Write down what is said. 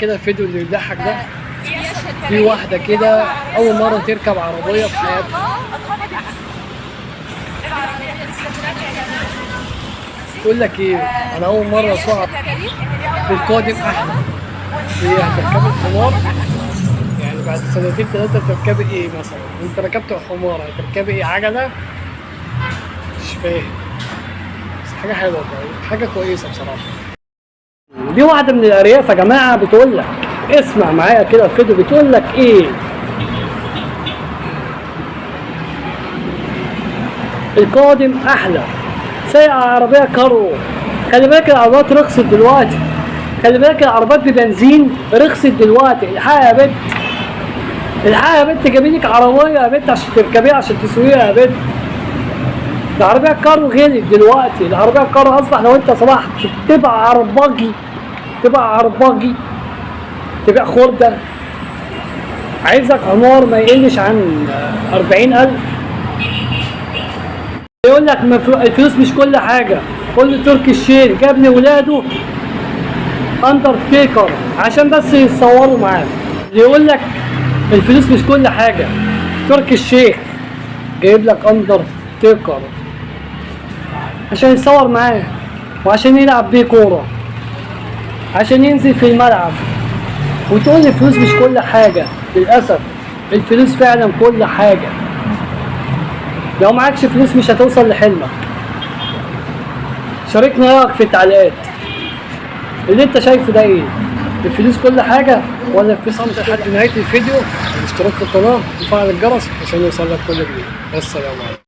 كده الفيديو اللي بيضحك ده، في واحدة كده أول مرة تركب عربية في حياتها. تقول لك إيه؟ أنا أول مرة أسوق بالقادم أحلى. هي هتركب الحمار، يعني بعد سنتين ثلاثة تركبي إيه مثلا؟ أنت ركبت حمار هتركبي إيه؟ عجلة؟ مش فاهم. بس حاجة حلوة، حاجة كويسة بصراحة. دي واحدة من الأرياف يا جماعة بتقول لك، اسمع معايا كده الفيديو، بتقول لك إيه؟ القادم أحلى. سايقة عربية كارو. خلي بالك العربيات رخصت دلوقتي. خلي بالك العربيات ببنزين رخصت دلوقتي. الحقيقة يا بنت، الحقيقة يا بنت، جابيلك عربية يا بنت عشان تركبيها، عشان تسوقيها يا بنت. العربية الكارو غلت دلوقتي. العربية الكارو أصبح لو أنت صباح تبقى عرباجي، تبقى خردة، عايزك عمار ما يقلش عن 40,000. يقول لك الفلوس مش كل حاجة. كل تركي الشيخ جاب لي ولاده اندرتيكر عشان بس يتصوروا معاه. يقول لك الفلوس مش كل حاجة. تركي الشيخ جايب لك اندرتيكر عشان يتصور معاه، وعشان يلعب بيه كورة، عشان ينزل في الملعب. وتقول لي الفلوس مش كل حاجة. للأسف الفلوس فعلا كل حاجة. لو معكش فلوس مش هتوصل لحلمك. شاركنا رأيك في التعليقات. اللي انت شايفه ده ايه؟ الفلوس كل حاجة ولا الفلوس؟ لحد نهاية الفيديو الاشتراك في القناة وفعل الجرس عشان يوصلك كل جديد. والسلام عليكم.